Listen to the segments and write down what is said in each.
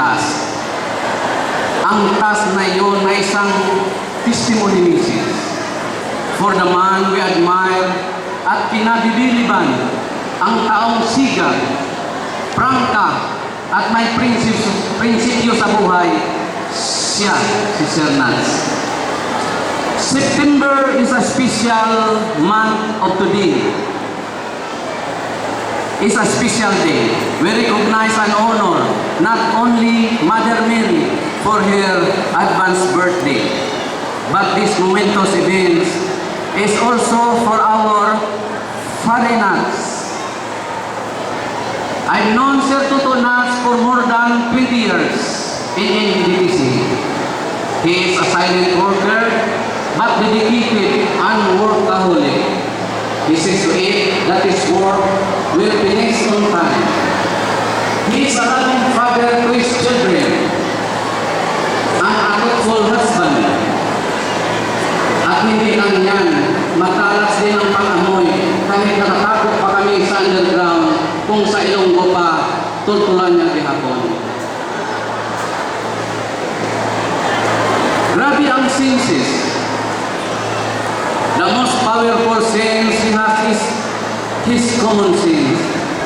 task. Ang task na iyon ay isang testimony message for the man we admire at kinabibiliban, ang taong sigag, prangka, at may prinsipyo sa buhay, siya, si Sir Nats. September is a special month of today. It's a special day. We recognize and honor not only Mother Mary for her advanced birthday, but this momentous event is also for our Father Nats. I've known Sir Toto Nats for more than 20 years in NDTC. He is a silent worker, but dedicated and workaholic. He says to it that his work will finish on time. He is a loving father to his children, and a thoughtful husband. At hindi lang yan, matalas din ang pang-amoy kahit natatakot pa kami sa underground kung sa Ilonggo pa tultulan niya gihapon. Grabe ang senses. The most powerful sense he has is his common sense.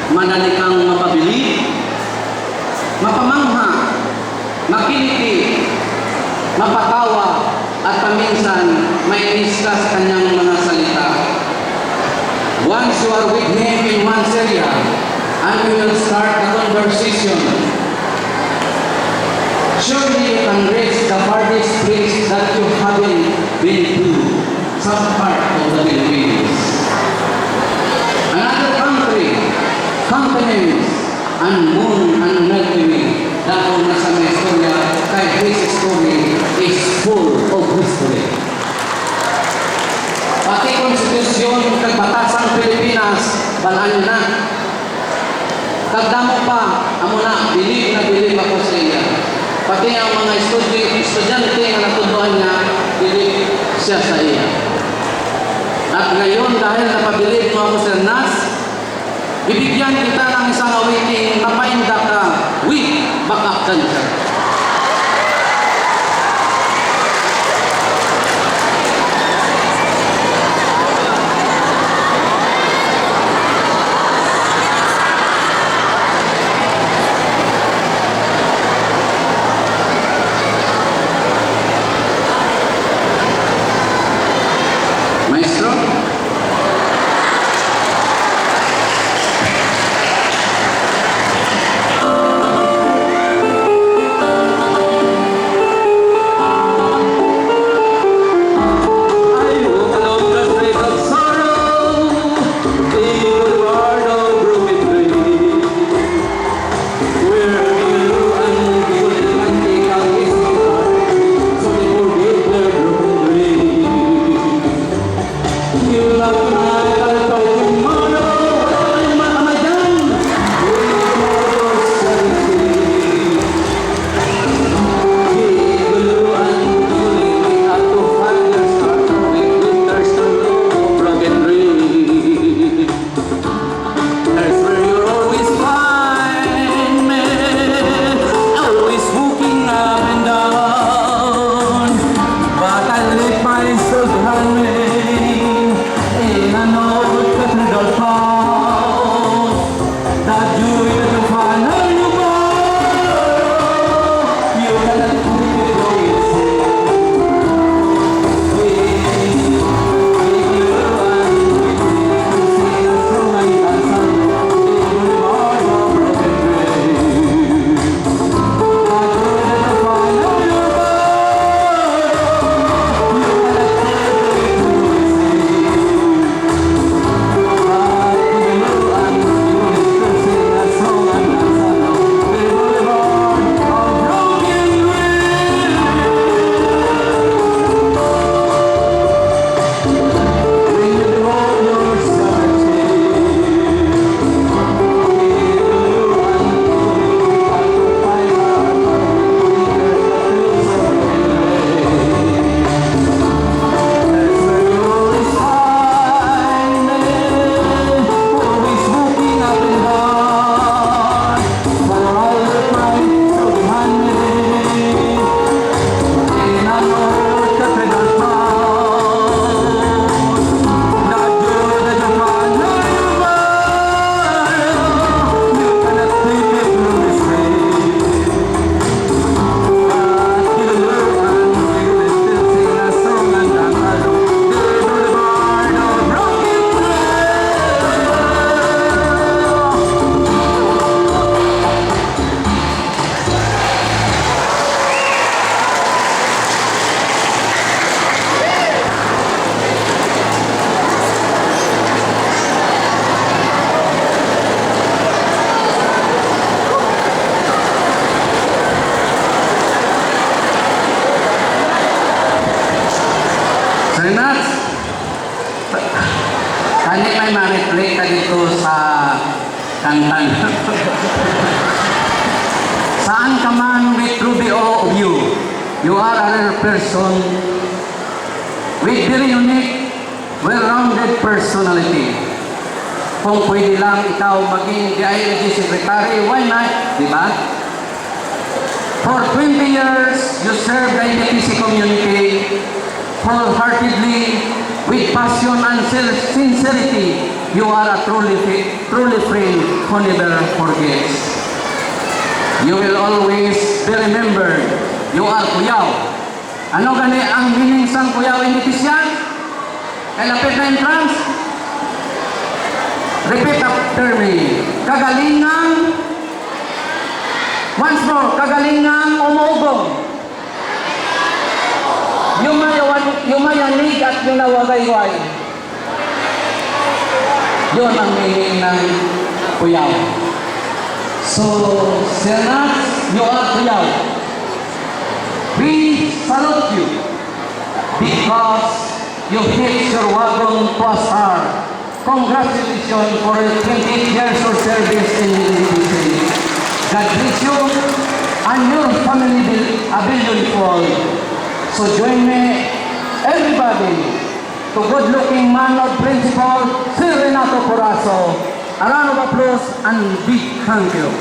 Madali kang mapabilib, mapamangha, makiliti, mapatawa, at paminsan may discuss kanyang mga salita. Once you are with him in one area, and we will start the conversation, surely you can reach the farthest place that you haven't been to, some part of the Philippines. Another country, continents, and moon and Milky Way. Dahil nasa may istorya, kahit his story is full of history. Pati konstitusyon kag batasang Pilipinas, balaan na. Kagdamo pa, amo na, bilib ako sa iya. Pati ang mga estudyante na natutuan niya, bilib siya sa iya. At ngayon, dahil napabilib mo ako, Sir Nats, bibigyan kita ng isang awiting na painda ka with backup dancer. Maestro? Kantan. Saan ka man with Ruby O of you are a rare person with very unique, well-rounded personality. Kung pwede lang ikaw maging DILG Secretary, why not? Diba? For 20 years, you served the NDPC community wholeheartedly, with passion and sincerity. You are a truly friend who never forgets. You will always be remembered. You are Kuyaw. Ano gani ang meaning sang Kuyaw NDPC yan? Kay lapit na entrance? Repeat after me. Kagalingan. Once more. Kagalingan umuugong. Yumayanig at yunawagayway. Yun ang meaning ng Kuyaw. So, Senat, you are Kuyaw. We salute you because you hit your wagon to a star. Congratulations for your 28 years of service in the NDPC. God bless you and your family a billionfold. So join me, everybody, to good-looking man of principle, Sir Renato Corazzo. A round of applause and big thank you.